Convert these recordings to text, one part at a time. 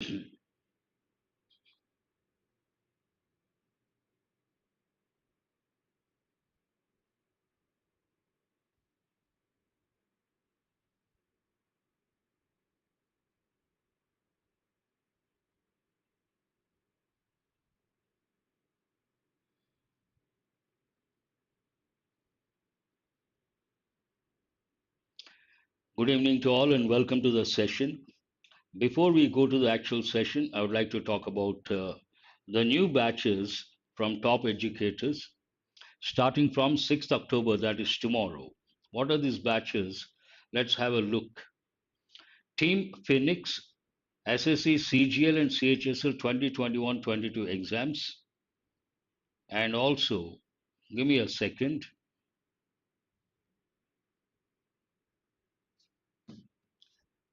Good evening to all and welcome to the session. Before we go to the actual session, I would like to talk about the new batches from top educators starting from 6th October, that is tomorrow. What are these batches? Let's have a look. Team Phoenix, SSC, CGL and CHSL 2021-22 exams. And also, give me a second.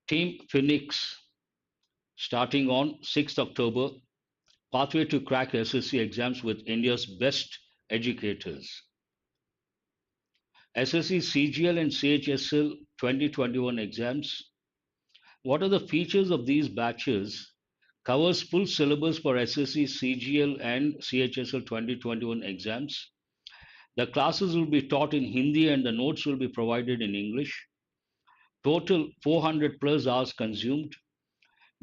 Team Phoenix starting on 6th October, pathway to crack SSC exams with India's best educators. SSC, CGL and CHSL 2021 exams. What are the features of these batches? Covers full syllabus for SSC, CGL and CHSL 2021 exams. The classes will be taught in Hindi and the notes will be provided in English. Total 400 plus hours consumed.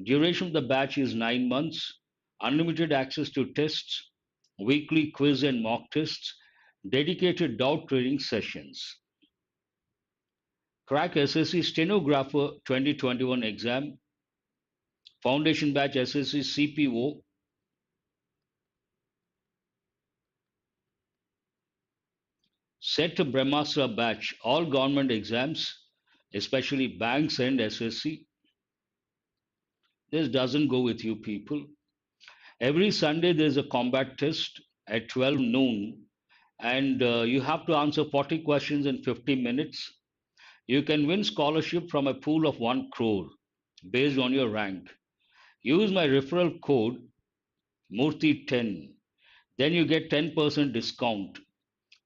Duration of the batch is 9 months. Unlimited access to tests, weekly quiz and mock tests, dedicated doubt clearing sessions. Crack SSC Stenographer 2021 exam, Foundation Batch SSC CPO, Set Brahmastra Batch, all government exams, especially banks and SSC. This doesn't go with you people. Every Sunday there's a combat test at 12 noon and you have to answer 40 questions in 50 minutes. You can win scholarship from a pool of 1 crore based on your rank. Use my referral code Murthy10. Then you get 10% discount.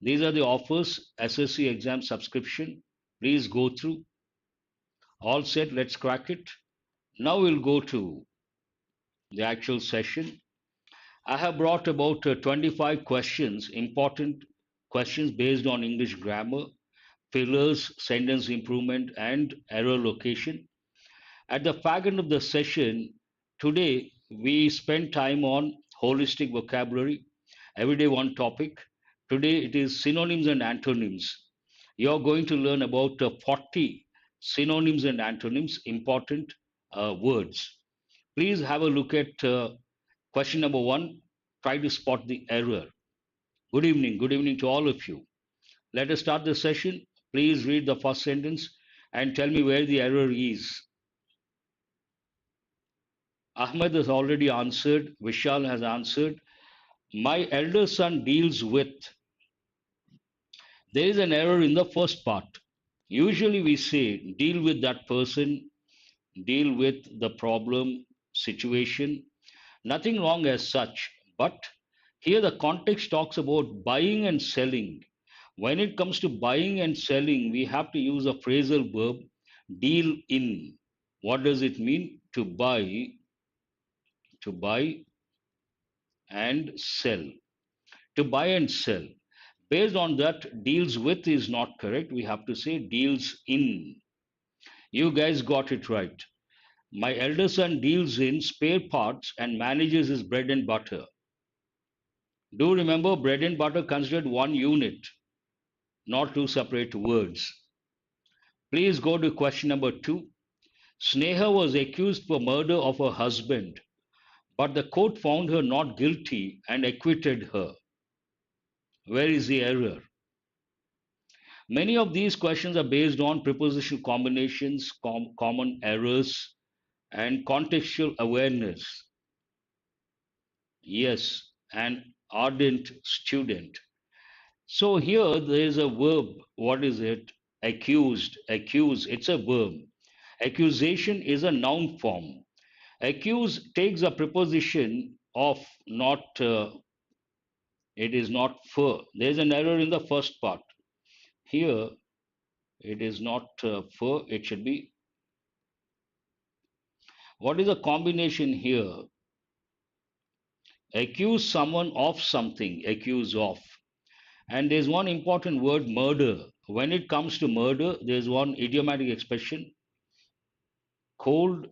These are the offers. SSC exam subscription. Please go through. All set, let's crack it. Now we'll go to the actual session. I have brought about 25 questions, important questions based on English grammar, fillers, sentence improvement, and error location. At the fag end of the session, today we spend time on holistic vocabulary, everyday one topic. Today it is synonyms and antonyms. You're going to learn about 40 synonyms and antonyms, important words. Please have a look at question number 1. Try to spot the error. Good evening to all of you. Let us start the session. Please read the first sentence and tell me where the error is. Ahmed has already answered. Vishal has answered. My elder son deals with. There is an error in the first part. Usually we say deal with that person, deal with the problem, situation. Nothing wrong as such. But here the context talks about buying and selling. When it comes to buying and selling, we have to use a phrasal verb, deal in. What does it mean? To buy and sell. To buy and sell. Based on that, deals with is not correct. We have to say deals in. You guys got it right. My elder son deals in spare parts and manages his bread and butter. Do remember, bread and butter considered one unit, not two separate words. Please go to question number 2. Sneha was accused for murder of her husband, but the court found her not guilty and acquitted her. Where is the error? Many of these questions are based on prepositional combinations, common errors, and contextual awareness. Yes, an ardent student. So here there is a verb. What is it? Accused. Accuse. It's a verb. Accusation is a noun form. Accuse takes a preposition of not, it is not for. There's an error in the first part. Here it is not for, it should be. What is the combination here? Accuse someone of something, accuse of. And there's one important word, murder. When it comes to murder, there's one idiomatic expression, cold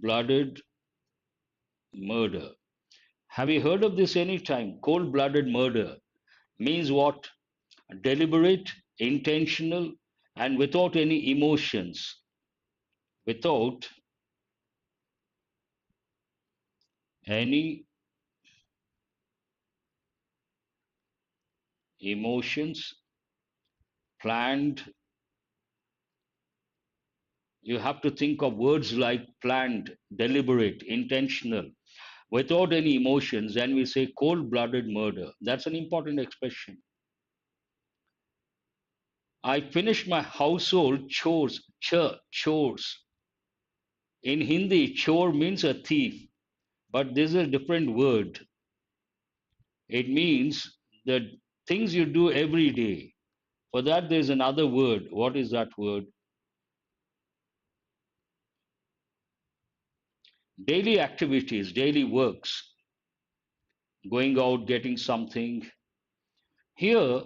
blooded murder. Have you heard of this any time? Cold blooded murder means what? Deliberate, intentional, and without any emotions. Without any emotions, planned. You have to think of words like planned, deliberate, intentional, without any emotions, and we say cold blooded murder. That's an important expression. I finished my household chores. Chores. In Hindi, chore means a thief, but this is a different word. It means the things you do every day. For that, there's another word. What is that word? Daily activities, daily works, going out, getting something. Here,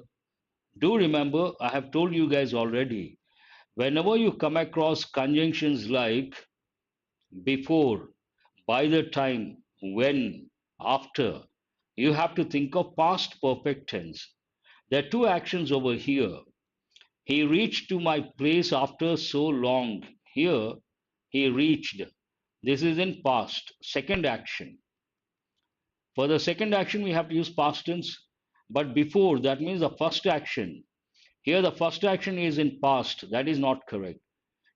do remember, I have told you guys already, whenever you come across conjunctions like before, by the time, when, after, you have to think of past perfect tense. There are two actions over here. He reached to my place after so long. Here, he reached. This is in past, second action. For the second action, we have to use past tense. But before, that means the first action. Here, the first action is in past. That is not correct.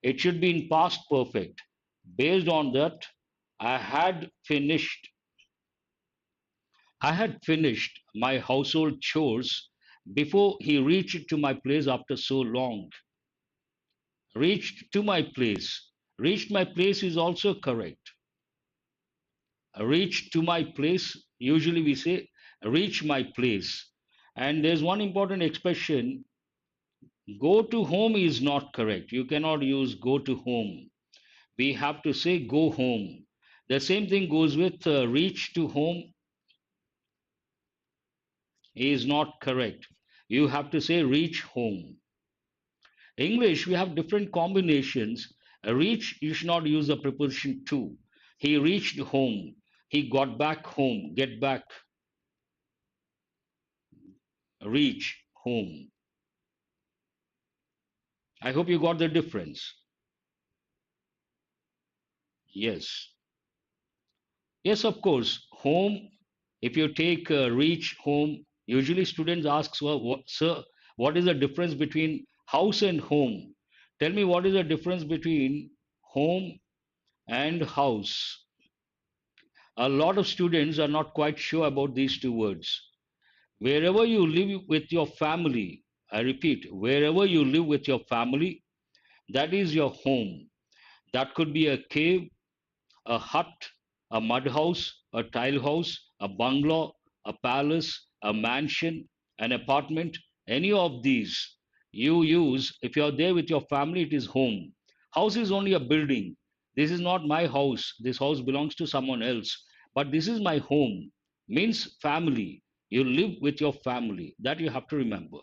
It should be in past perfect. Based on that, I had finished. I had finished my household chores before he reached to my place after so long. Reached to my place. Reached my place is also correct. Reached to my place, usually we say reach my place. And there's one important expression, go to home is not correct. You cannot use go to home. We have to say go home. The same thing goes with reach to home is not correct. You have to say reach home. English, we have different combinations. Reach, you should not use the preposition to. He reached home. He got back home. Get back, reach home. I hope you got the difference. Yes. Yes, of course. Home, if you take reach home, usually students ask, well, sir, what is the difference between house and home? Tell me what is the difference between home and house? A lot of students are not quite sure about these two words. Wherever you live with your family, I repeat, wherever you live with your family, that is your home. That could be a cave, a hut, a mud house, a tile house, a bungalow, a palace, a mansion, an apartment, any of these you use. If you're there with your family, it is home. House is only a building. This is not my house. This house belongs to someone else. But this is my home. Means family. You live with your family. That you have to remember.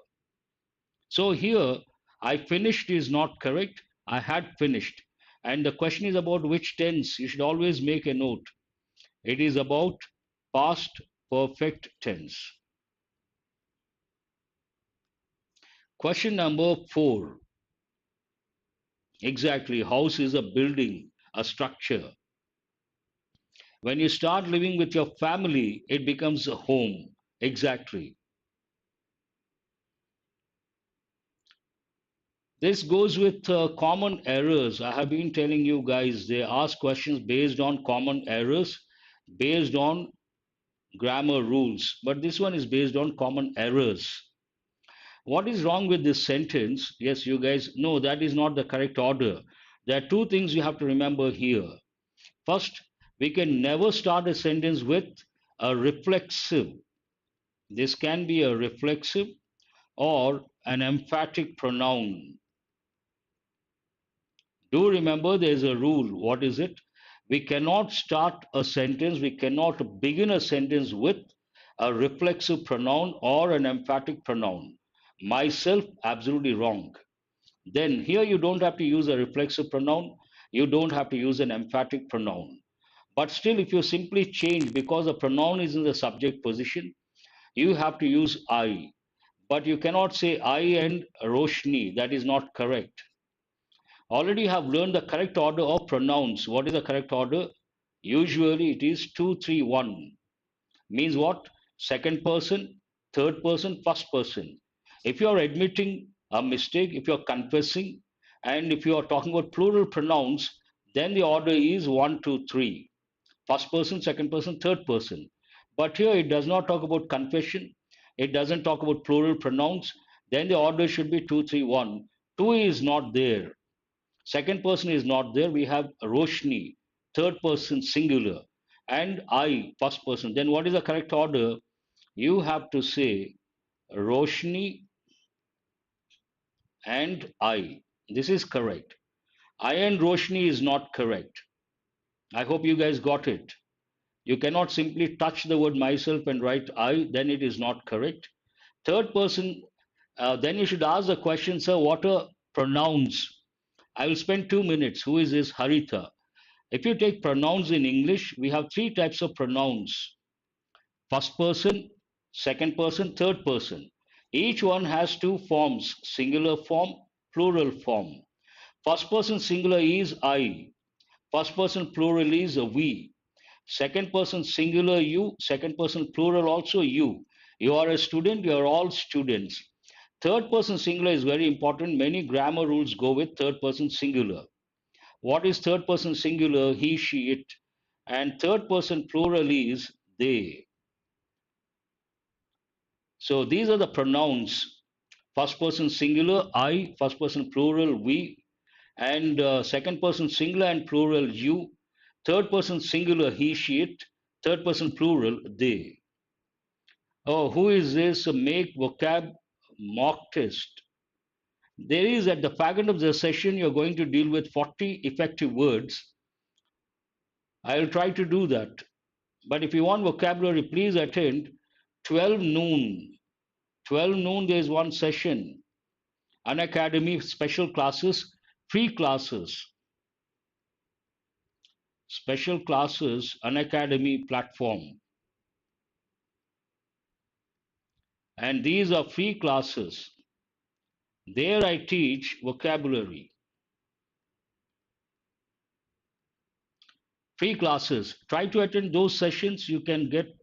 So here, I finished is not correct. I had finished. And the question is about which tense. You should always make a note. It is about past perfect tense. Question number 4. Exactly. House is a building, a structure. When you start living with your family, it becomes a home. Exactly. This goes with common errors. I have been telling you guys, they ask questions based on common errors, based on grammar rules, but this one is based on common errors. What is wrong with this sentence? Yes, you guys know that is not the correct order. There are two things you have to remember here. First, we can never start a sentence with a reflexive. This can be a reflexive or an emphatic pronoun. Do remember there is a rule. What is it? We cannot start a sentence, we cannot begin a sentence with a reflexive pronoun or an emphatic pronoun. Myself, absolutely wrong. Then here you don't have to use a reflexive pronoun, you don't have to use an emphatic pronoun. But still, if you simply change because the pronoun is in the subject position, you have to use I. But you cannot say I and Roshni. That is not correct. Already have learned the correct order of pronouns. What is the correct order? Usually it is 2, 3, 1. Means what? Second person, third person, first person. If you are admitting a mistake, if you are confessing, and if you are talking about plural pronouns, then the order is 1, 2, 3. First person, second person, third person. But here it does not talk about confession. It doesn't talk about plural pronouns. Then the order should be 2, 3, 1. 2 is not there. Second person is not there. We have Roshni, third person singular, and I, first person. Then what is the correct order? You have to say Roshni and I. This is correct. I and Roshni is not correct. I hope you guys got it. You cannot simply touch the word myself and write I, then it is not correct. Third person, then you should ask the question, sir, what are pronouns? I will spend 2 minutes. Who is this? Haritha. If you take pronouns in English, we have three types of pronouns: first person, second person, third person. Each one has two forms: singular form, plural form. First person singular is I, first person plural is we, second person singular you, second person plural also you. You are a student, you are all students. Third person singular is very important. Many grammar rules go with third person singular. What is third person singular? He, she, it. And third person plural is they. So these are the pronouns. First person singular, I, first person plural, we, and second person singular and plural, you. Third person singular, he, she, it. Third person plural, they. Oh, who is this? Make vocab mock test. There is at the back end of the session, you're going to deal with 40 effective words. I'll try to do that. But if you want vocabulary, please attend 12 noon. 12 noon, there is one session. Unacademy special classes, free classes, special classes, Unacademy platform. And these are free classes. There I teach vocabulary. Free classes. Try to attend those sessions. You can get,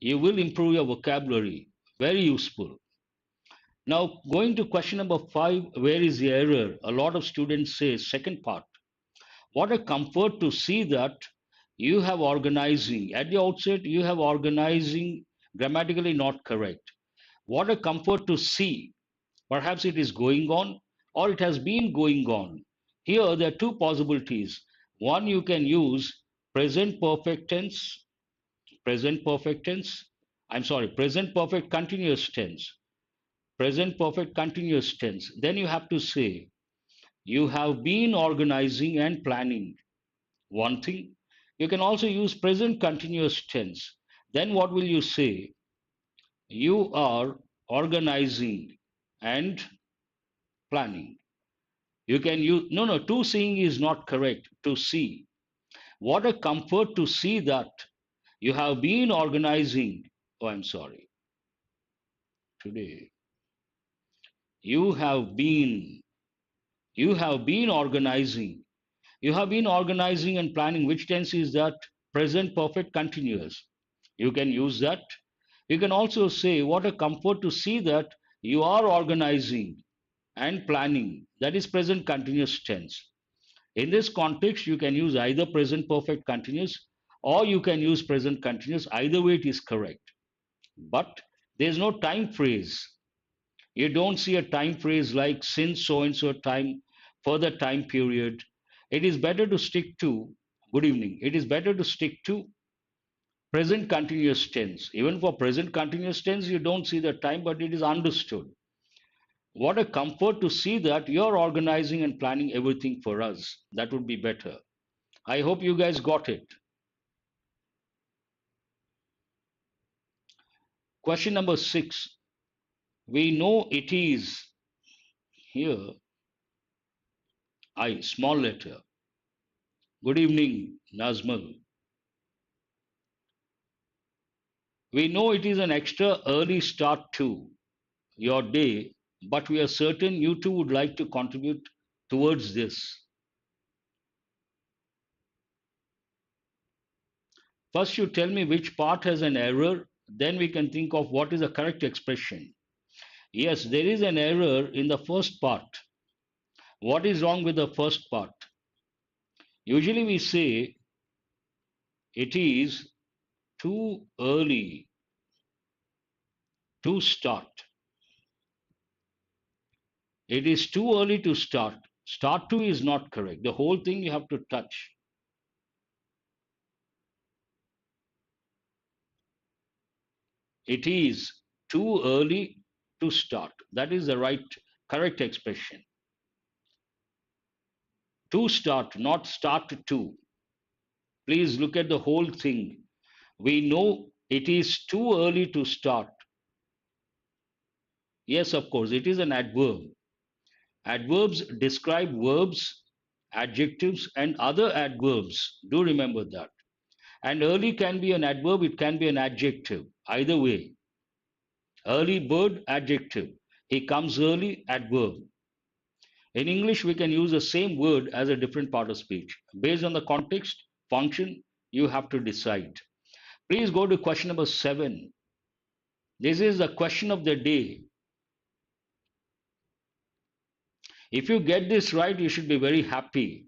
you will improve your vocabulary. Very useful. Now, going to question number 5, where is the error? A lot of students say, second part. What a comfort to see that you have organizing. At the outset, you have organizing grammatically not correct. What a comfort to see. Perhaps it is going on or it has been going on. Here, there are two possibilities. One, you can use present perfect tense, present perfect continuous tense, present perfect continuous tense. Then you have to say, you have been organizing and planning. One thing. You can also use present continuous tense. Then what will you say? You are organizing and planning. You can use, no, to seeing is not correct. To see. What a comfort to see that you have been organizing. Oh, I'm sorry. Today. You have been, you have been organizing. You have been organizing and planning. Which tense is that? Present perfect continuous. You can use that. You can also say, what a comfort to see that you are organizing and planning. That is present continuous tense. In this context, you can use either present perfect continuous or you can use present continuous. Either way, it is correct. But there's no time phrase. You don't see a time phrase like since so and so time for the time period. It is better to stick to, good evening, it is better to stick to present continuous tense. Even for present continuous tense, you don't see the time, but it is understood. What a comfort to see that you're organizing and planning everything for us. That would be better. I hope you guys got it. Question number 6. We know it is here, I, small letter. Good evening, Nazmal. We know it is an extra early start to your day, but we are certain you too would like to contribute towards this. First, you tell me which part has an error, then we can think of what is the correct expression. Yes, there is an error in the first part. What is wrong with the first part? Usually we say it is too early to start. It is too early to start. Start to is not correct. The whole thing you have to touch. It is too early to start. That is the right, correct expression. To start, not start to. Please look at the whole thing. We know it is too early to start. Yes, of course, it is an adverb. Adverbs describe verbs, adjectives, and other adverbs. Do remember that. And early can be an adverb, it can be an adjective. Either way. Early bird, adjective. He comes early, adverb. In English, we can use the same word as a different part of speech. Based on the context, function, you have to decide. Please go to question number 7. This is the question of the day. If you get this right, you should be very happy.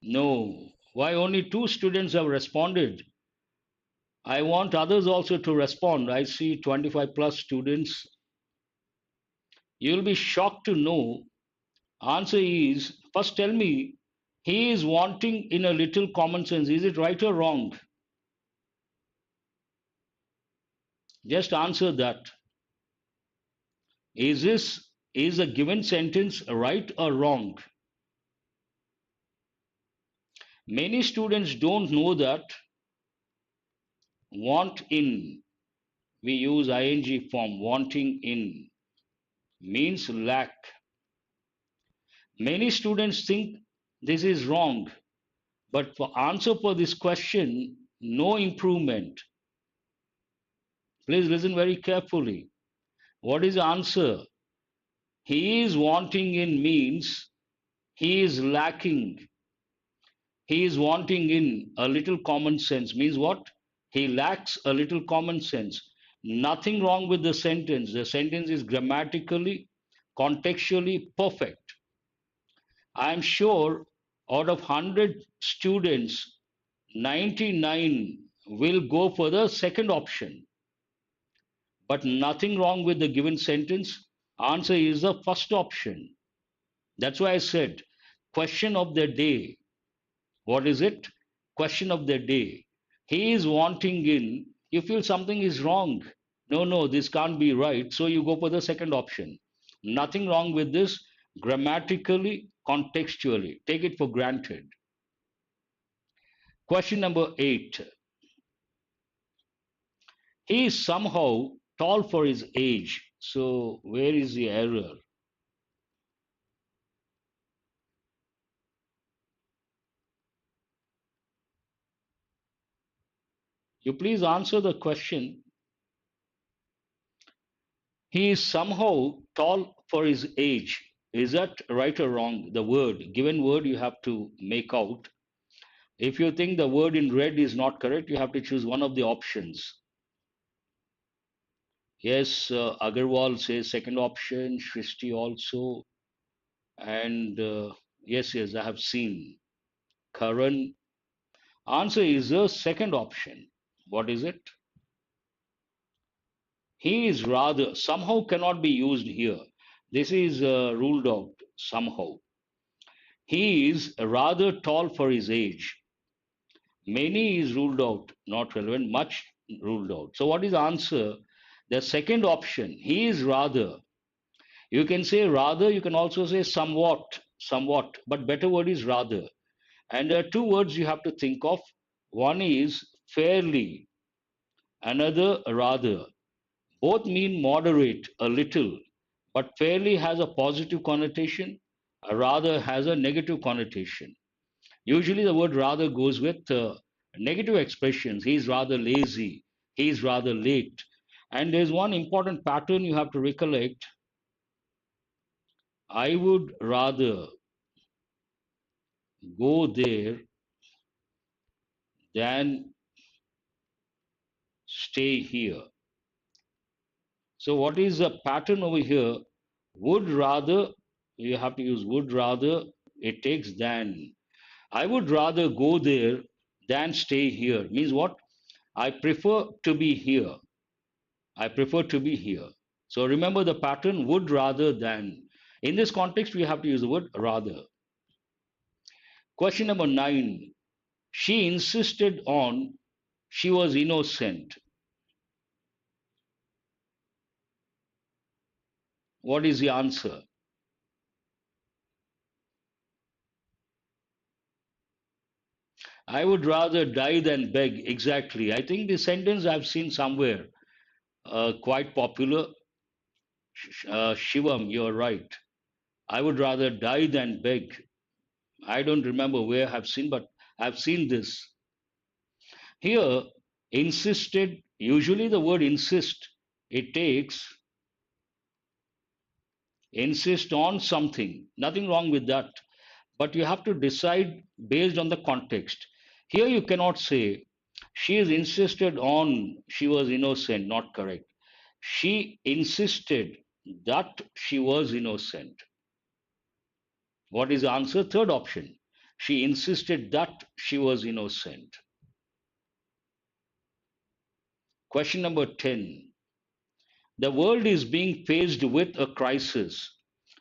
No. Why only 2 students have responded? I want others also to respond. I see 25 plus students. You'll be shocked to know. Answer is, first tell me, he is wanting in a little common sense. Is it right or wrong? Just answer that. Is a given sentence right or wrong? Many students don't know that want in, we use ing form, wanting in, means lack. Many students think this is wrong, but for answer for this question, no improvement. Please listen very carefully. What is the answer? He is wanting in means he is lacking. He is wanting in a little common sense means what? He lacks a little common sense. Nothing wrong with the sentence. The sentence is grammatically, contextually perfect. I am sure out of 100 students, 99 will go for the second option. But nothing wrong with the given sentence. Answer is the first option. That's why I said, question of the day. What is it? Question of the day. He is wanting in. You feel something is wrong. No, this can't be right. So you go for the second option. Nothing wrong with this grammatically, contextually. Take it for granted. Question number 8. He is somehow tall for his age. So where is the error? You please answer the question. He is somehow tall for his age. Is that right or wrong? The word, given word, you have to make out. If you think the word in red is not correct, you have to choose one of the options. Yes, Agarwal says second option, Shristi also. And yes, I have seen. Karan. Answer is the second option. What is it? He is rather, somehow cannot be used here. This is ruled out somehow. He is rather tall for his age. Many is ruled out, not relevant, much ruled out. So what is the answer? The second option, he is rather. You can say rather, you can also say somewhat, somewhat, but better word is rather. And there are two words you have to think of. One is fairly, another rather. Both mean moderate, a little, but fairly has a positive connotation, a rather has a negative connotation. Usually the word rather goes with negative expressions. He's rather lazy, he's rather late. And there's one important pattern you have to recollect. I would rather go there than stay here. So, what is the pattern over here? Would rather, you have to use would rather, it takes than. I would rather go there than stay here. Means what? I prefer to be here. I prefer to be here. So remember the pattern would rather than. In this context, we have to use the word rather. Question number 9. She insisted on she was innocent. What is the answer? I would rather die than beg. Exactly. I think the sentence I've seen somewhere, quite popular. Shivam, you're right. I would rather die than beg. I don't remember where I've seen, but I've seen this. Here, insisted, usually the word insist, it takes insist on something. Nothing wrong with that. But you have to decide based on the context. Here you cannot say she is insisted on she was innocent, not correct. She insisted that she was innocent. What is the answer? Third option. She insisted that she was innocent. Question number 10. The world is being faced with a crisis.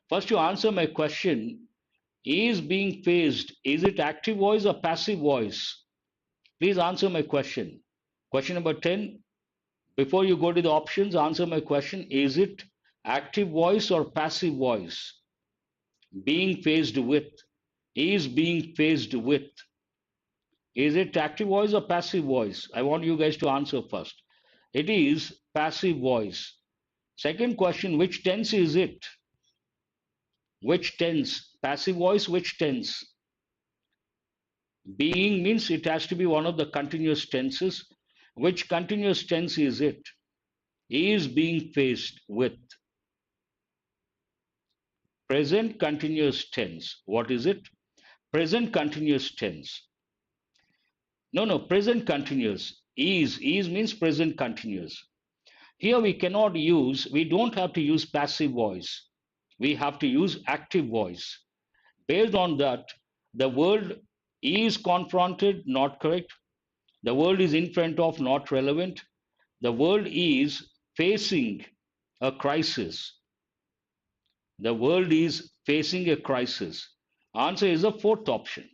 First, to answer my question, is being faced, is it active voice or passive voice? Please answer my question. Question number 10, before you go to the options, answer my question. Is it active voice or passive voice? Being faced with. Is being faced with. Is it active voice or passive voice? I want you guys to answer first. It is passive voice. Second question, which tense is it? Which tense? Passive voice, which tense? Being means it has to be one of the continuous tenses. Which continuous tense is it? Is being faced with. Present continuous tense. What is it? Present continuous tense. No, present continuous. Is means present continuous. Here we cannot use, we don't have to use passive voice. We have to use active voice. Based on that, the world is confronted, not correct. The world is in front of, not relevant. The world is facing a crisis. The world is facing a crisis. Answer is the fourth option.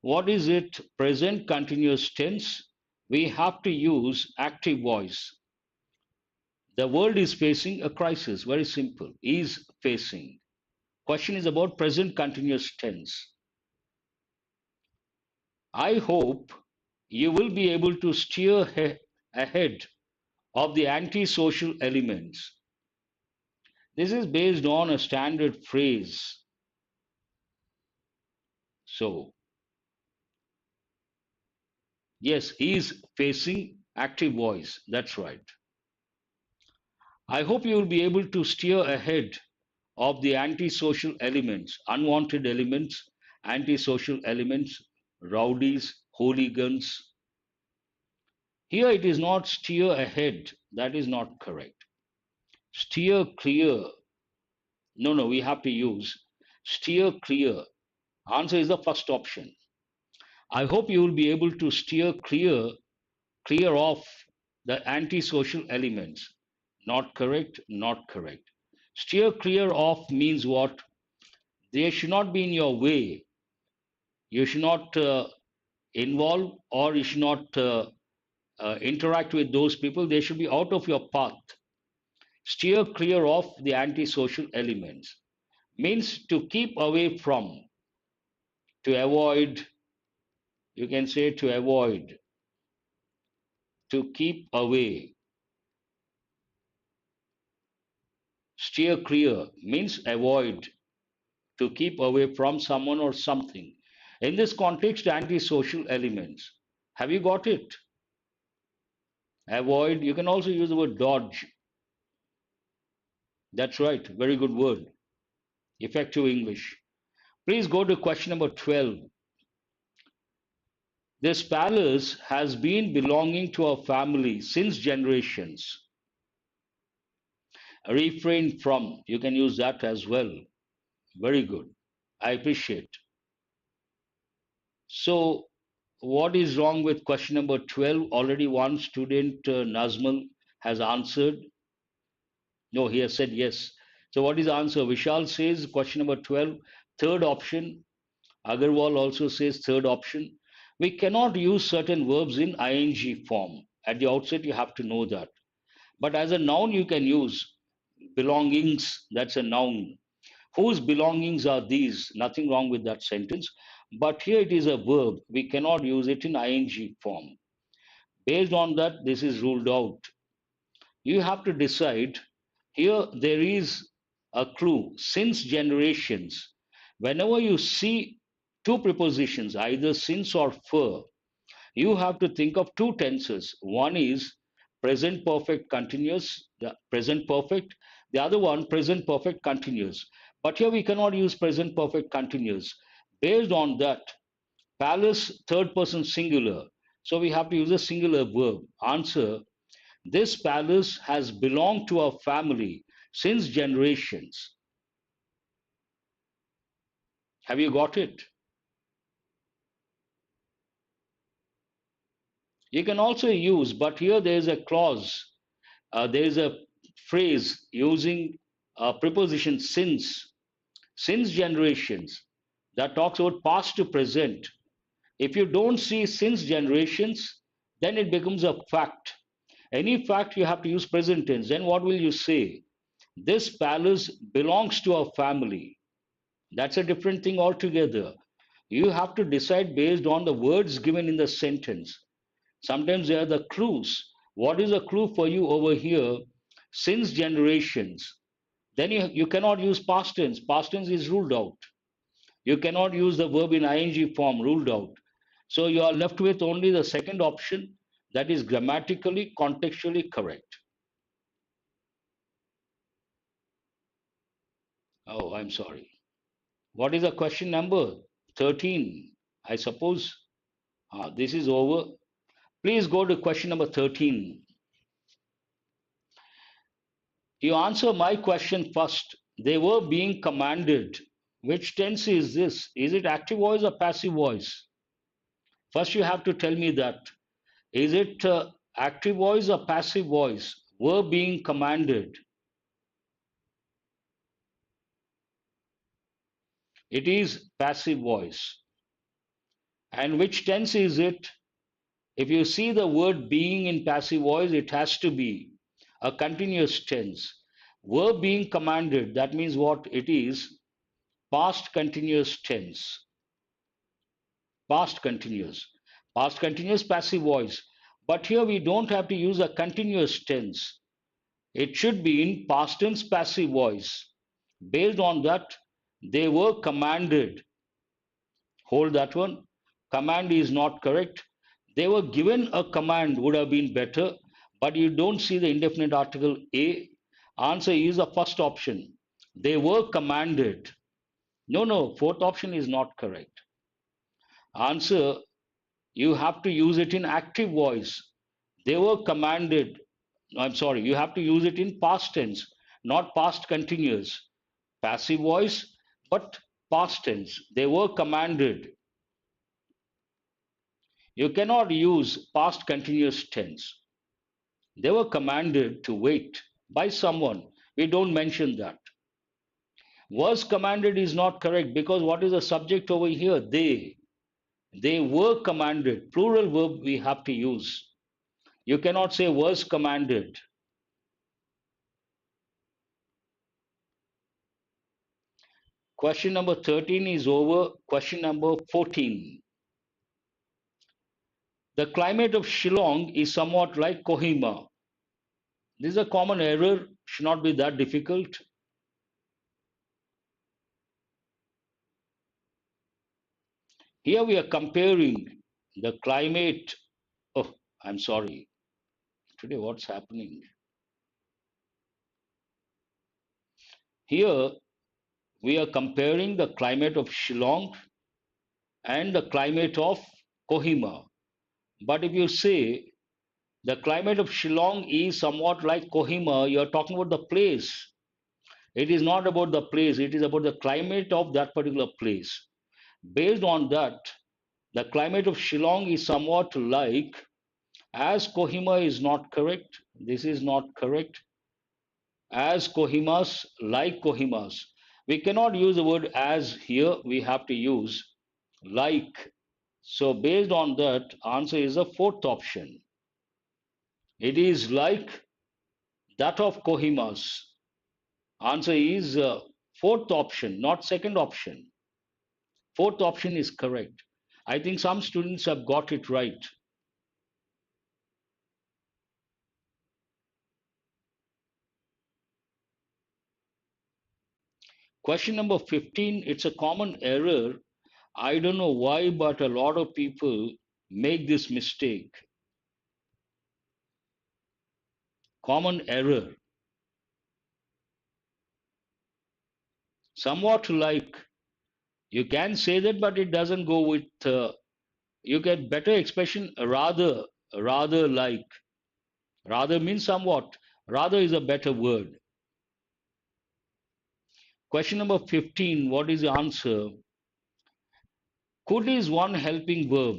What is it? Present continuous tense. We have to use active voice. The world is facing a crisis. Very simple. Is facing. Question is about present continuous tense. I hope you will be able to steer ahead of the antisocial elements. This is based on a standard phrase. So, yes, is facing active voice. That's right. I hope you will be able to steer ahead of the antisocial elements, unwanted elements, antisocial elements, rowdies, hooligans. Here it is not steer ahead. That is not correct. Steer clear. No, we have to use steer clear. Answer is the first option. I hope you will be able to steer clear of the antisocial elements. Not correct, not correct. Steer clear of means what? They should not be in your way. You should not involve or you should not interact with those people, they should be out of your path. Steer clear of the antisocial elements. Means to keep away from, to avoid, you can say to avoid, to keep away. Steer clear means avoid, to keep away from someone or something. In this context, antisocial elements. Have you got it? Avoid, you can also use the word dodge. That's right, very good word. Effective English. Please go to question number 12. This palace has been belonging to our family since generations. Refrain from, you can use that as well. Very good. I appreciate. So, what is wrong with question number 12? Already one student, Nazmal, has answered. No, he has said yes. So, what is the answer? Vishal says question number 12, third option. Agarwal also says third option. We cannot use certain verbs in ing form. At the outset, you have to know that. But as a noun, you can use belongings. That's a noun. Whose belongings are these? Nothing wrong with that sentence. But here it is a verb. We cannot use it in ing form. Based on that, this is ruled out. You have to decide. Here, there is a clue. Since generations, whenever you see two prepositions, either since or for, you have to think of two tenses. One is present perfect continuous, the present perfect. The other one, present perfect continuous. But here we cannot use present perfect continuous. Based on that, palace, third person singular. So we have to use a singular verb. Answer, this palace has belonged to our family since generations. Have you got it? You can also use, but here there is a clause, there is a phrase using a preposition since generations, that talks about past to present. If you don't see since generations, then it becomes a fact. Any fact you have to use present tense. Then what will you say? This palace belongs to our family. That's a different thing altogether. You have to decide based on the words given in the sentence. Sometimes they are the clues. What is a clue for you over here? Since generations. Then you cannot use past tense. Past tense is ruled out. You cannot use the verb in ing form, ruled out. So you are left with only the second option, that is grammatically, contextually correct. Oh, I'm sorry. What is the question number? 13, I suppose. This is over. Please go to question number 13. You answer my question first. They were being commanded. Which tense is this? Is it active voice or passive voice? First, you have to tell me that. Is it active voice or passive voice? Were being commanded. It is passive voice. And which tense is it? If you see the word being in passive voice, it has to be a continuous tense. Were being commanded, that means what it is? Past continuous tense. Past continuous. Past continuous passive voice. But here we don't have to use a continuous tense. It should be in past tense passive voice. Based on that, they were commanded. Hold that one. Command is not correct. They were given a command, would have been better, but you don't see the indefinite article a. Answer is the first option. They were commanded. No, fourth option is not correct. Answer, you have to use it in active voice. They were commanded. I'm sorry, you have to use it in past tense, not past continuous. Passive voice, but past tense. They were commanded. You cannot use past continuous tense. They were commanded to wait by someone. We don't mention that. Was commanded is not correct because what is the subject over here? They. They were commanded. Plural verb we have to use. You cannot say was commanded. Question number 13 is over. Question number 14. The climate of Shillong is somewhat like Kohima. This is a common error, should not be that difficult. Here we are comparing the climate. Oh, I'm sorry. Today, what's happening? Here we are comparing the climate of Shillong and the climate of Kohima. But if you say the climate of Shillong is somewhat like Kohima, you are talking about the place. It is not about the place, it is about the climate of that particular place. Based on that, the climate of Shillong is somewhat like, as Kohima is not correct, this is not correct, as Kohimas, like Kohimas. We cannot use the word as here, we have to use like. So based on that, answer is the fourth option. It is like that of Kohimas. Answer is fourth option, not second option. Fourth option is correct. I think some students have got it right. Question number 15, it's a common error. I don't know why, but a lot of people make this mistake. Common error. Somewhat like, you can say that, but it doesn't go with, you get better expression, rather, rather like. Rather means somewhat. Rather is a better word. Question number 15, what is the answer? Could is one helping verb.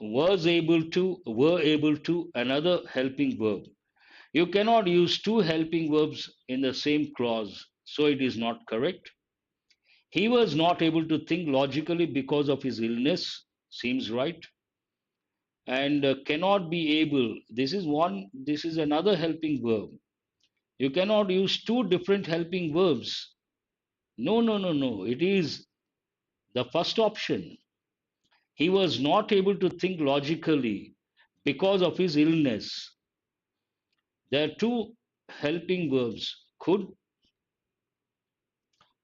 Was able to, were able to, another helping verb. You cannot use two helping verbs in the same clause, so it is not correct. He was not able to think logically because of his illness, seems right. And cannot be able, this is one, this is another helping verb. You cannot use two different helping verbs. No, no, no, no. It is the first option. He was not able to think logically because of his illness. There are two helping verbs, could,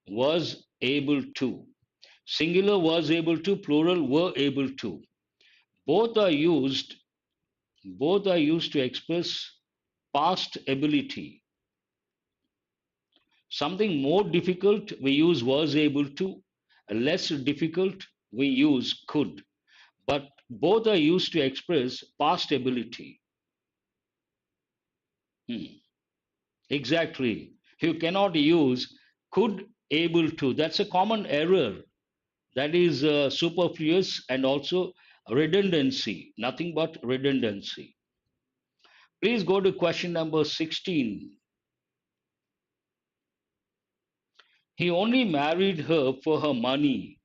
was able to. Singular was able to, plural were able to. Both are used, both are used to express past ability. Something more difficult, we use was able to. Less difficult, we use could. But both are used to express past ability. Hmm. Exactly. You cannot use could, able to. That's a common error. That is superfluous and also redundancy. Nothing but redundancy. Please go to question number 16. He only married her for her money.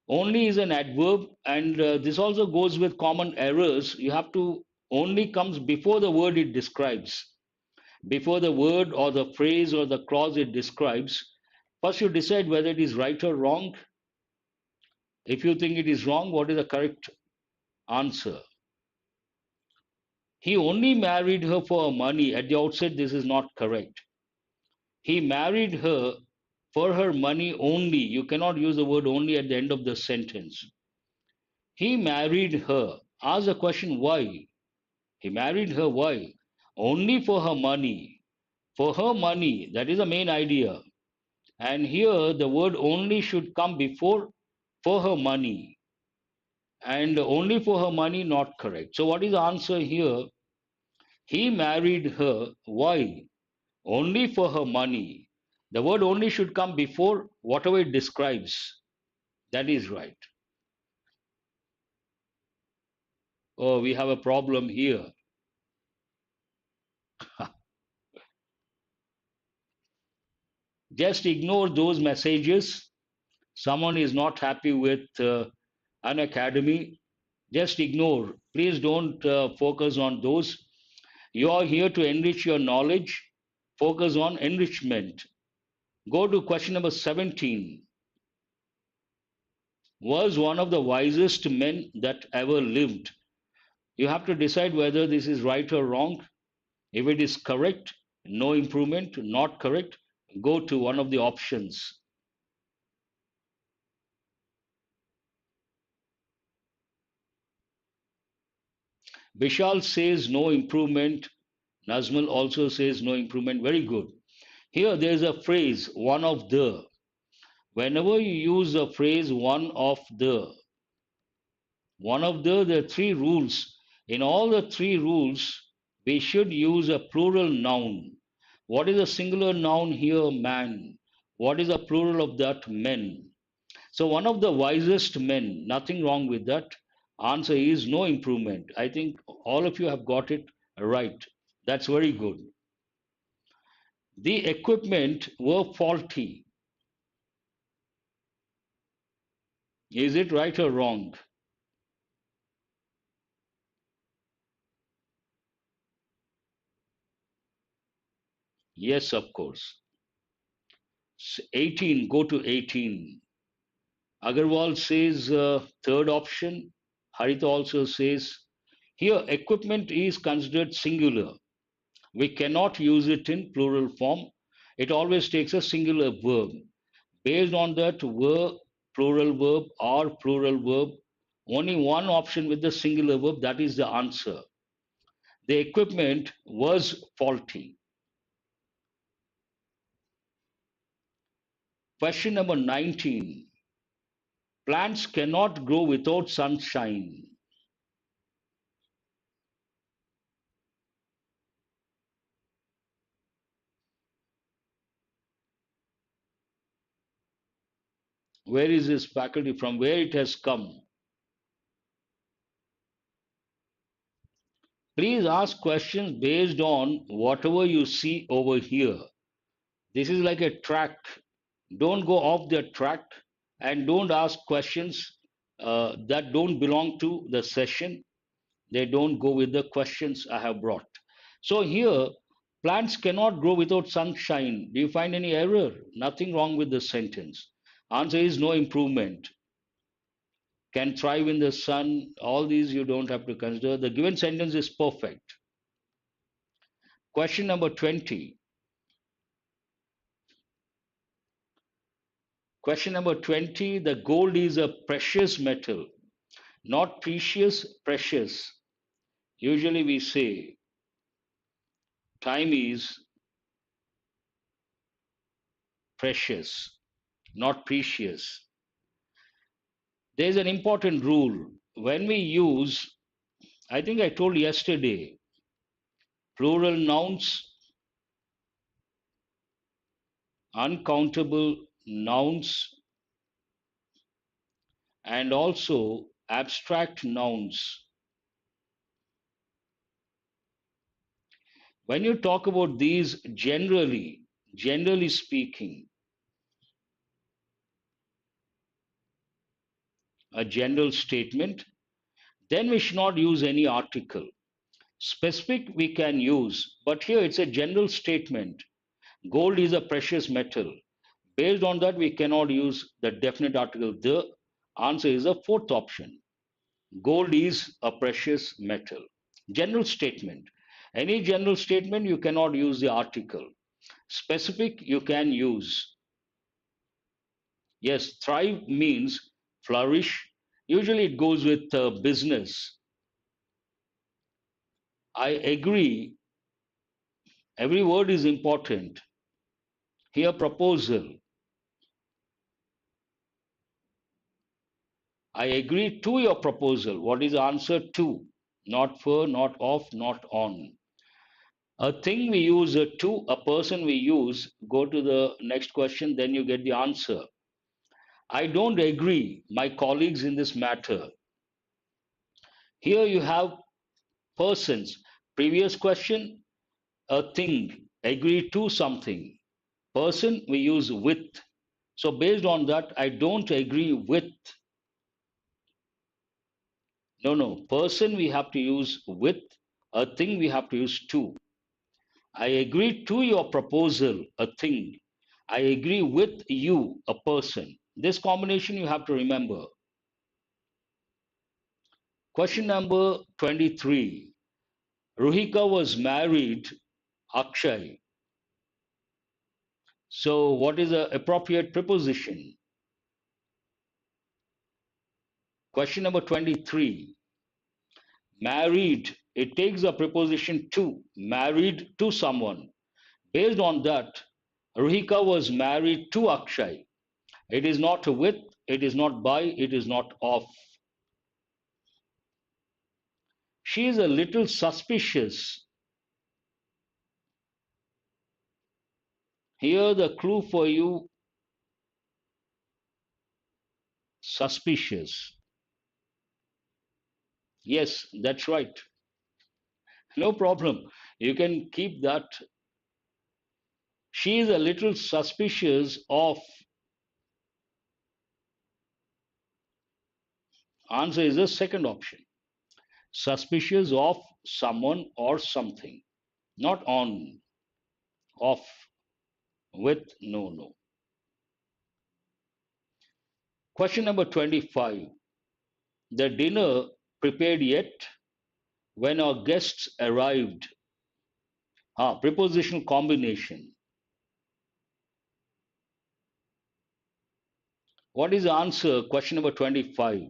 Only is an adverb, and this also goes with common errors. You have to, only comes before the word it describes. Before the word or the phrase or the clause it describes, first you decide whether it is right or wrong. If you think it is wrong, what is the correct answer? He only married her for her money. At the outset, this is not correct. He married her for her money only. You cannot use the word only at the end of the sentence. He married her. Ask the question why. He married her why? Only for her money. For her money. That is the main idea. And here the word only should come before for her money. And only for her money, not correct. So what is the answer here? He married her. Why? Only for her money. The word only should come before whatever it describes. That is right. Oh, we have a problem here. Just ignore those messages. Someone is not happy with Unacademy. Just ignore. Please don't focus on those. You are here to enrich your knowledge. Focus on enrichment. Go to question number 17. Was one of the wisest men that ever lived. You have to decide whether this is right or wrong. If it is correct, no improvement. Not correct, go to one of the options. Vishal says no improvement. Nazmal also says no improvement. Very good. Here there is a phrase, one of the. Whenever you use the phrase there are three rules. In all the three rules, we should use a plural noun. What is a singular noun here? Man. What is a plural of that? Men. So one of the wisest men, nothing wrong with that. Answer is no improvement. I think all of you have got it right. That's very good. The equipment were faulty. Is it right or wrong? Yes, of course. 18, go to 18. Agarwal says third option. Harita also says here equipment is considered singular. We cannot use it in plural form. It always takes a singular verb. Based on that were plural verb or plural verb, only one option with the singular verb, that is the answer. The equipment was faulty. Question number 19. Plants cannot grow without sunshine. Where is this faculty? From where it has come? Please ask questions based on whatever you see over here. This is like a track. Don't go off the track and don't ask questions that don't belong to the session. They don't go with the questions I have brought. So here, plants cannot grow without sunshine. Do you find any error? Nothing wrong with the sentence. Answer is no improvement. Can thrive in the sun. All these you don't have to consider. The given sentence is perfect. Question number 20. Question number 20. The gold is a precious metal, not precious, precious. Usually we say time is precious, not precious. There's an important rule. When we use, I think I told yesterday, plural nouns, uncountable nouns, and also abstract nouns. When you talk about these generally speaking, a general statement, then we should not use any article. Specific we can use, but here it's a general statement. Gold is a precious metal. Based on that, we cannot use the definite article. The answer is the fourth option. Gold is a precious metal. General statement. Any general statement, you cannot use the article. Specific, you can use. Yes, thrive means flourish. Usually it goes with business. I agree. Every word is important. Here, proposal. I agree to your proposal. What is the answer to? Not for, not of, not on. A thing we use to, a person we use. Go to the next question, then you get the answer. I don't agree, my colleagues, in this matter. Here you have persons. Previous question, a thing, agree to something. Person, we use with. So based on that, I don't agree with. No, no. Person we have to use with, a thing we have to use to. I agree to your proposal, a thing. I agree with you, a person. This combination you have to remember. Question number 23. Ruhika was married Akshay. So, what is the appropriate preposition? Question number 23. Married, it takes a preposition to, married to someone. Based on that, Ruhika was married to Akshay. It is not with, it is not by, it is not of. She is a little suspicious. Here, the clue for you, suspicious. Yes, that's right. No problem. You can keep that. She is a little suspicious of. Answer is the second option. Suspicious of someone or something. Not on, off, with, no, no. Question number 25. The dinner prepared yet when our guests arrived. Prepositional combination. What is the answer? Question number 25.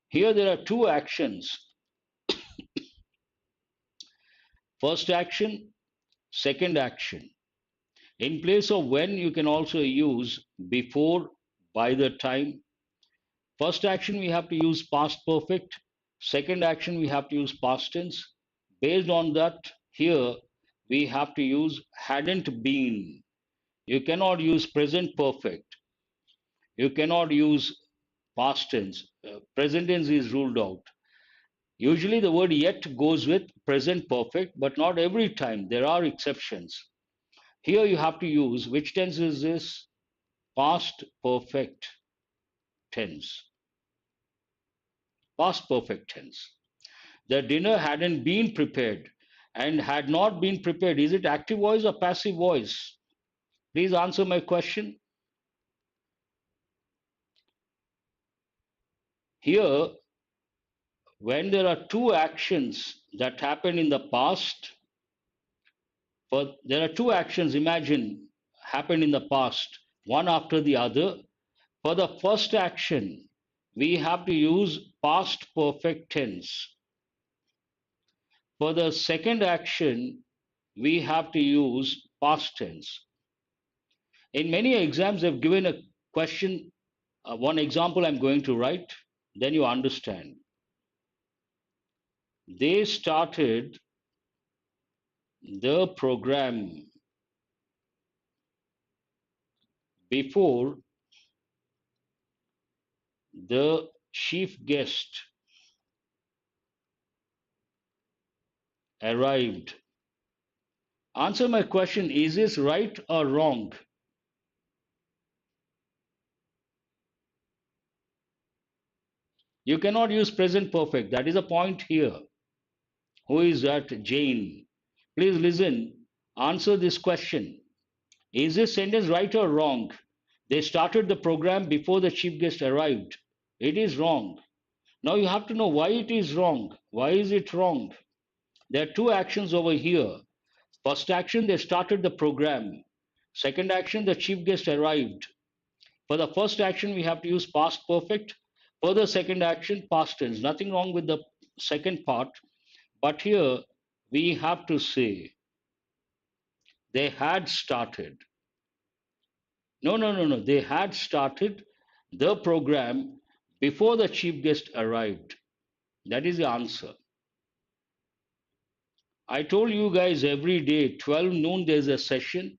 Here there are two actions. First action, second action. In place of when, you can also use before, by the time. First action, we have to use past perfect. Second action, we have to use past tense. Based on that, here we have to use hadn't been. You cannot use present perfect. You cannot use past tense. Present tense is ruled out. Usually the word yet goes with present perfect, but not every time. There are exceptions. Here you have to use, which tense is this? Past perfect tense. Past perfect tense. The dinner hadn't been prepared and had not been prepared. Is it active voice or passive voice? Please answer my question. Here, when there are two actions that happen in the past, there are two actions, imagine, happened in the past, one after the other. For the first action, we have to use past perfect tense. For the second action, we have to use past tense. In many exams, they've given a question, one example I'm going to write, then you understand. They started the program before the chief guest arrived. Answer my question, is this right or wrong? You cannot use present perfect. That is a point here. Who is that? Jane. Please listen. Answer this question. Is this sentence right or wrong? They started the program before the chief guest arrived. It is wrong. Now you have to know why it is wrong. Why is it wrong? There are two actions over here. First action, they started the program. Second action, the chief guest arrived. For the first action, we have to use past perfect. For the second action, past tense. Nothing wrong with the second part. But here, we have to say, they had started. No, no, no, no. They had started the program before the chief guest arrived. That is the answer. I told you guys every day, 12 noon, there's a session,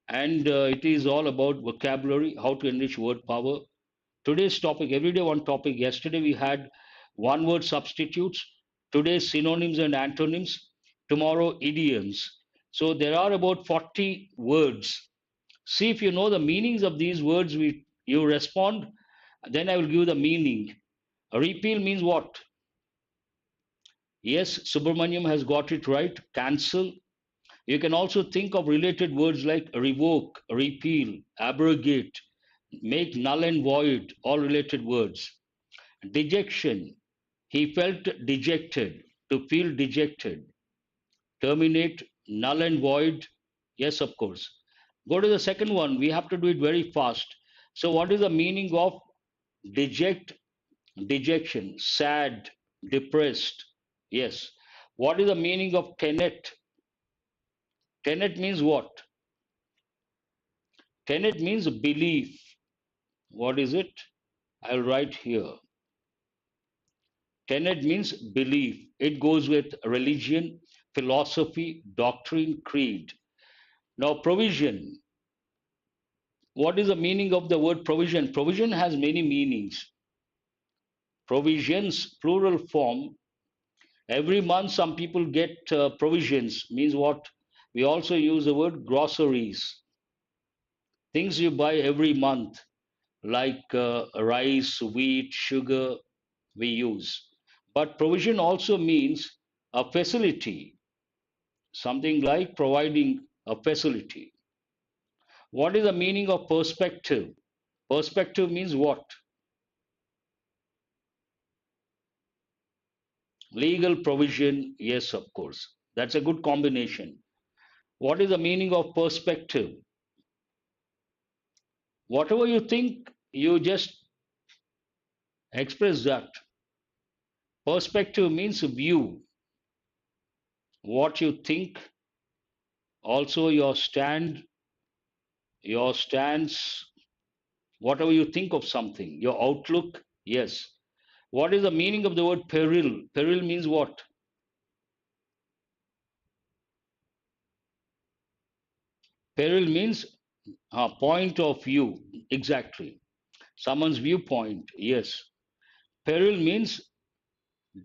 and it is all about vocabulary, how to enrich word power. Today's topic, every day one topic. Yesterday we had one word substitutes. Today, synonyms and antonyms. Tomorrow, idioms. So there are about 40 words. See if you know the meanings of these words. You respond, then I will give the meaning. Repeal means what? Yes, Subramaniam has got it right. Cancel. You can also think of related words like revoke, repeal, abrogate, make null and void, all related words. Dejection. He felt dejected, to feel dejected. Terminate, null and void. Yes, of course. Go to the second one. We have to do it very fast. So, what is the meaning of deject, dejection, sad, depressed? Yes. What is the meaning of tenet? Tenet means what? Tenet means belief. What is it? I'll write here. Tenet means belief. It goes with religion, philosophy, doctrine, creed. Now, provision. What is the meaning of the word provision? Provision has many meanings. Provisions, plural form. Every month, some people get provisions, means what? We also use the word groceries. Things you buy every month, like rice, wheat, sugar, we use. But provision also means a facility, something like providing a facility. What is the meaning of perspective? Perspective means what? Legal provision, yes, of course. That's a good combination. What is the meaning of perspective? Whatever you think, you just express that. Perspective means view, what you think, also your stance, whatever you think of something, your outlook, yes. What is the meaning of the word peril? Peril means what? Peril means point of view, exactly. Someone's viewpoint, yes. Peril means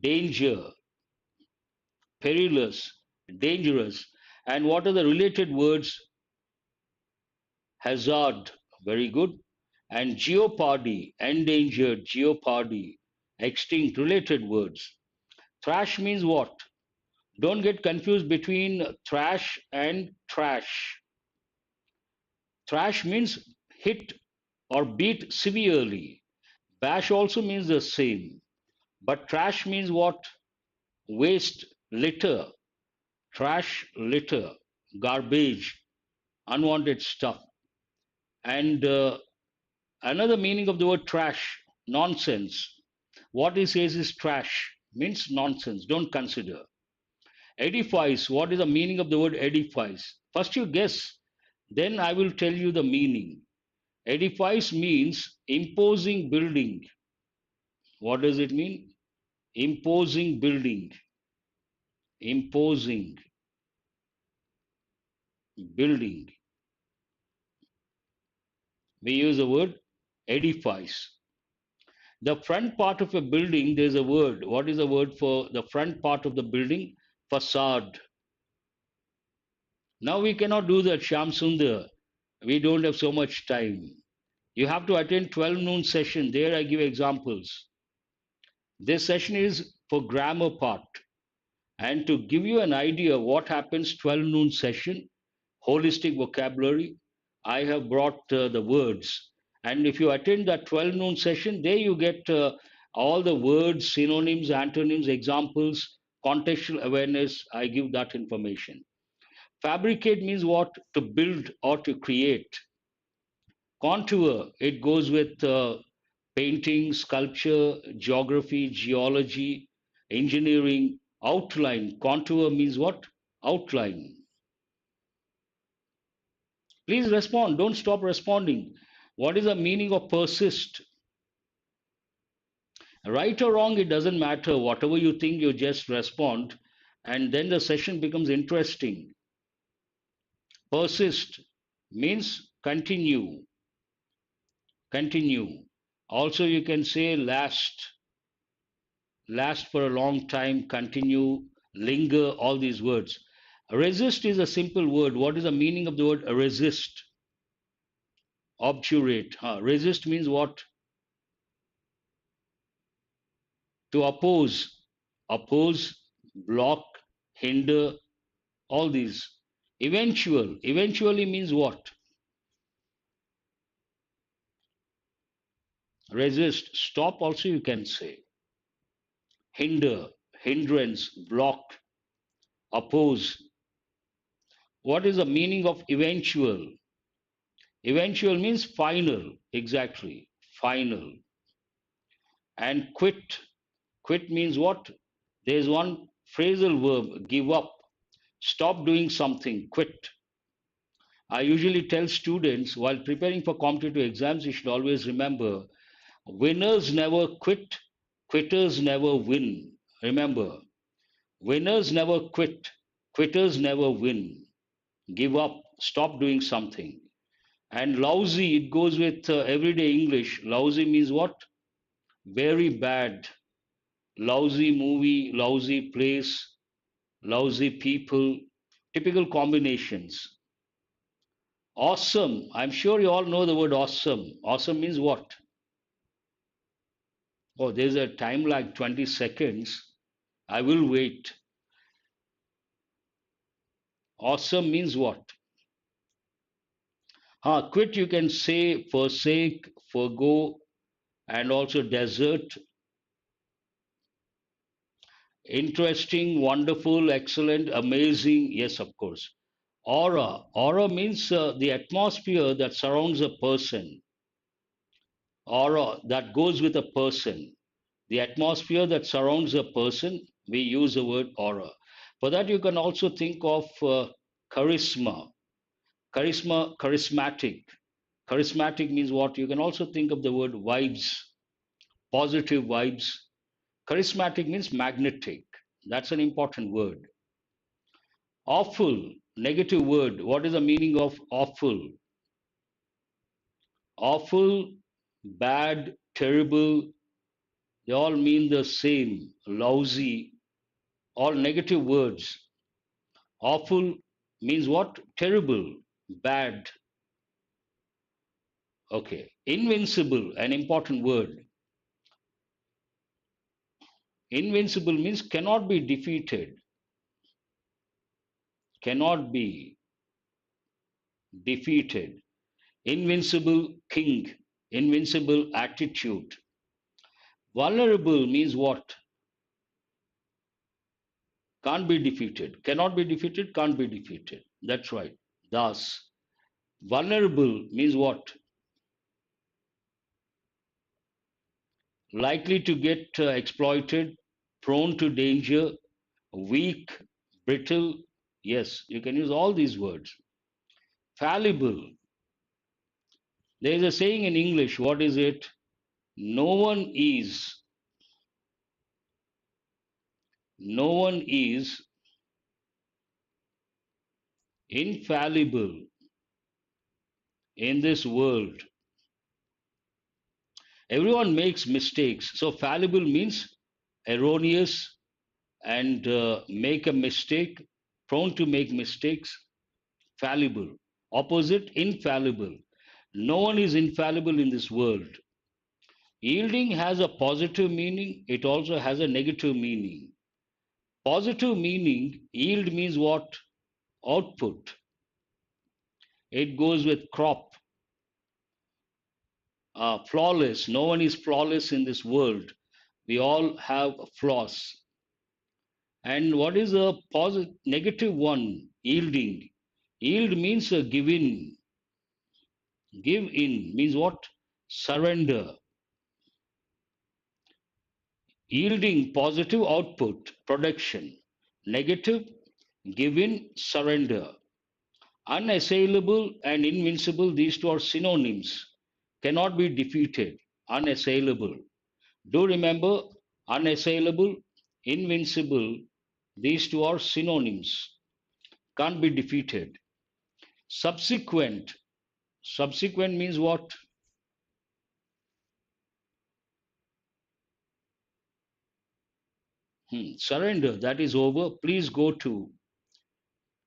danger, perilous, dangerous. And what are the related words? Hazard, very good. And jeopardy, endangered, jeopardy, extinct, related words. Thrash means what? Don't get confused between thrash and trash. Thrash means hit or beat severely. Bash also means the same. But trash means what? Waste, litter, trash, litter, garbage, unwanted stuff. And another meaning of the word trash, nonsense. What he says is trash, means nonsense, don't consider. Edifice, what is the meaning of the word edifice? First you guess, then I will tell you the meaning. Edifice means imposing building. What does it mean? Imposing building. Imposing building. We use the word edifice. The front part of a building, there's a word. What is the word for the front part of the building? Facade. Now we cannot do that, Shyam Sundar. We don't have so much time. You have to attend 12 noon session. There I give examples. This session is for grammar part. And to give you an idea what happens 12 noon session, holistic vocabulary, I have brought the words. And if you attend that 12 noon session, there you get all the words, synonyms, antonyms, examples, contextual awareness. I give that information. Fabricate means what? To build or to create. Contour, it goes with painting, sculpture, geography, geology, engineering. Outline, contour means what? Outline. Please respond. Don't stop responding. What is the meaning of persist? Right or wrong, it doesn't matter. Whatever you think, you just respond. And then the session becomes interesting. Persist means continue. Continue. Also, you can say last. Last for a long time, continue, linger, all these words. Resist is a simple word. What is the meaning of the word resist? Obturate. Resist means what? To oppose. Oppose, block, hinder, all these. Eventual. Eventually means what? Resist. Stop also you can say. Hinder, hindrance, block, oppose. What is the meaning of eventual? Eventual means final, exactly, final. And quit. Quit means what? There's one phrasal verb, give up. Stop doing something, quit. I usually tell students while preparing for competitive exams, you should always remember winners never quit, quitters never win. Remember, winners never quit, quitters never win. Give up, stop doing something. And lousy, it goes with everyday English. Lousy means what? Very bad. Lousy movie, lousy place, lousy people, typical combinations. Awesome. I'm sure you all know the word awesome. Awesome means what? Oh, there's a time like 20 seconds. I will wait. Awesome means what? Quit you can say forsake, forgo, and also desert. Interesting, wonderful, excellent, amazing. Yes, of course. Aura. Aura means the atmosphere that surrounds a person. Aura that goes with a person. The atmosphere that surrounds a person, we use the word aura. For that, you can also think of charisma. Charisma, charismatic. Charismatic means what? You can also think of the word vibes, positive vibes. Charismatic means magnetic. That's an important word. Awful, negative word. What is the meaning of awful? Awful, bad, terrible, they all mean the same. Lousy, all negative words. Awful means what? Terrible, bad. Okay. Invincible, an important word. Invincible means cannot be defeated, cannot be defeated. Invincible king, invincible attitude. Vulnerable means what? Can't be defeated, cannot be defeated, can't be defeated. That's right. Thus, vulnerable means what? Likely to get exploited, prone to danger, weak, brittle. Yes, you can use all these words. Fallible. There is a saying in English. What is it? No one is infallible in this world. Everyone makes mistakes. So fallible means erroneous and make a mistake, prone to make mistakes. Fallible. Opposite, infallible. No one is infallible in this world. Yielding has a positive meaning, it also has a negative meaning. Positive meaning, yield means what? Output. It goes with crop. Flawless. No one is flawless in this world. We all have flaws. And what is a positive, negative one? Yielding. Yield means a give in. Give in means what? Surrender. Yielding positive output, production. Negative, give in, surrender. Unassailable and invincible, these two are synonyms. Cannot be defeated. Unassailable. Do remember, unassailable, invincible, these two are synonyms. Can't be defeated. Subsequent. Subsequent means what? Surrender. That is over. Please go to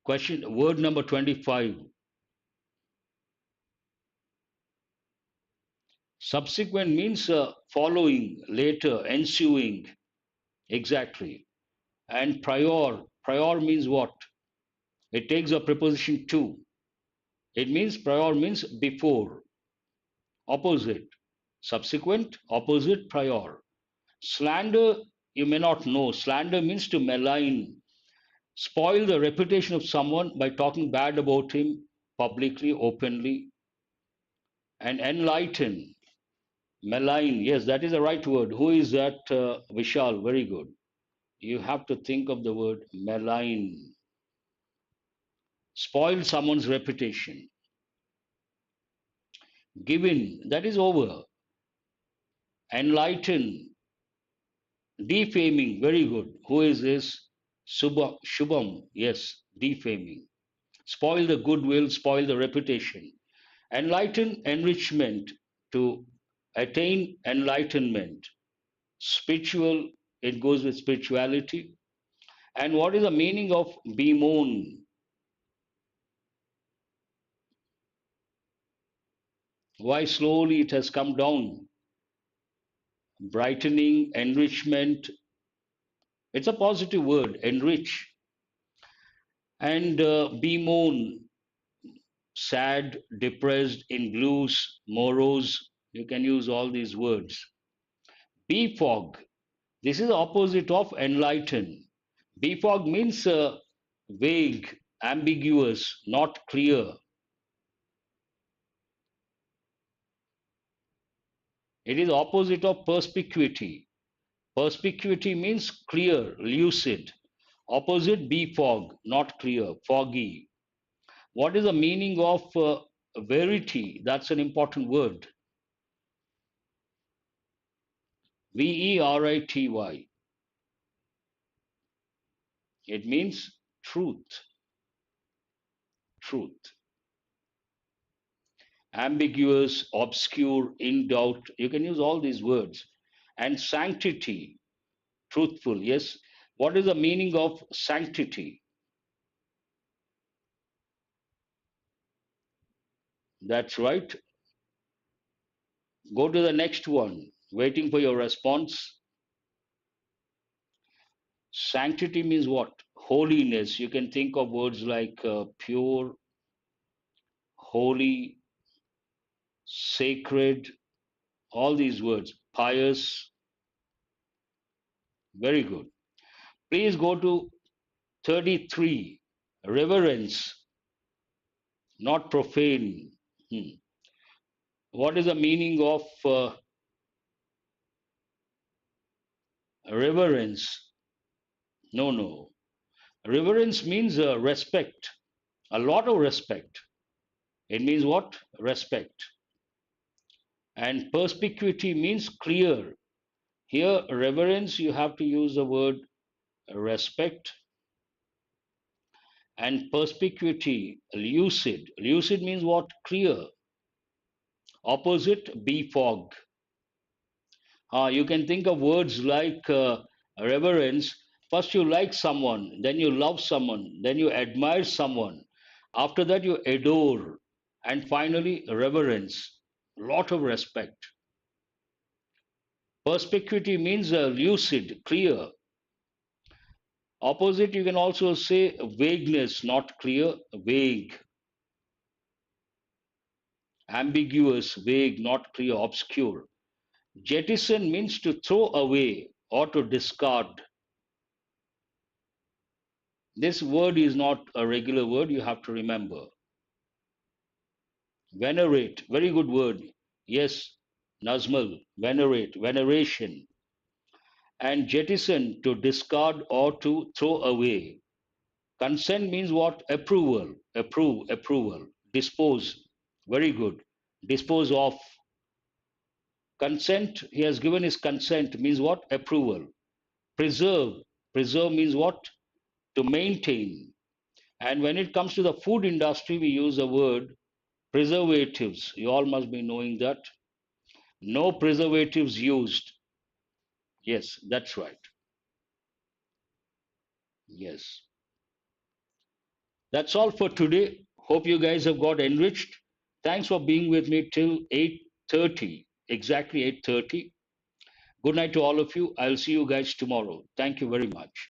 Question, word number 25. Subsequent means following, later, ensuing. Exactly. And prior means what? It takes a preposition to. It means prior means before, opposite. Subsequent, opposite, prior. Slander, you may not know. Slander means to malign, spoil the reputation of someone by talking bad about him publicly, openly, and enlighten. Malign, yes, that is the right word. Who is that? Vishal, very good. You have to think of the word malign. Spoil someone's reputation. Given, that is over. Enlighten, defaming, very good. Who is this? Shubham, yes, defaming. Spoil the goodwill, spoil the reputation. Enlighten, enrichment, to attain enlightenment. Spiritual, it goes with spirituality. And what is the meaning of bemoan? Why slowly it has come down? Brightening, enrichment. It's a positive word, enrich. And bemoan, sad, depressed, in blues, morose. You can use all these words. Befog. This is the opposite of enlighten. Befog means vague, ambiguous, not clear. It is opposite of perspicuity. Perspicuity means clear, lucid. Opposite befog, not clear, foggy. What is the meaning of verity? That's an important word. Verity. It means truth, truth. Ambiguous, obscure, in doubt. You can use all these words. And sanctity, truthful. Yes. What is the meaning of sanctity? That's right. Go to the next one. Waiting for your response. Sanctity means what? Holiness. You can think of words like pure, holy, sacred, all these words. Pious. Very good. Please go to 33. Reverence, not profane. Hmm. What is the meaning of reverence? No, no. Reverence means respect, a lot of respect. It means what? Respect. And perspicuity means clear. Here, reverence, you have to use the word respect. And perspicuity, lucid. Lucid means what? Clear. Opposite, befog. You can think of words like reverence. First, you like someone, then you love someone, then you admire someone. After that, you adore. And finally, reverence. Lot of respect. Perspicuity means lucid, clear. Opposite, you can also say vagueness, not clear, vague. Ambiguous, vague, not clear, obscure. Jettison means to throw away or to discard. This word is not a regular word, you have to remember. Venerate, very good word. Yes, Nazmal, venerate, veneration. And jettison, to discard or to throw away. Consent means what? Approval, approve, approval. Dispose, very good. Dispose of. Consent, he has given his consent, means what? Approval. Preserve, preserve means what? To maintain. And when it comes to the food industry, we use the word preservatives. You all must be knowing that. No preservatives used. Yes, that's right. Yes. That's all for today. Hope you guys have got enriched. Thanks for being with me till 8:30, exactly 8:30. Good night to all of you. I'll see you guys tomorrow. Thank you very much.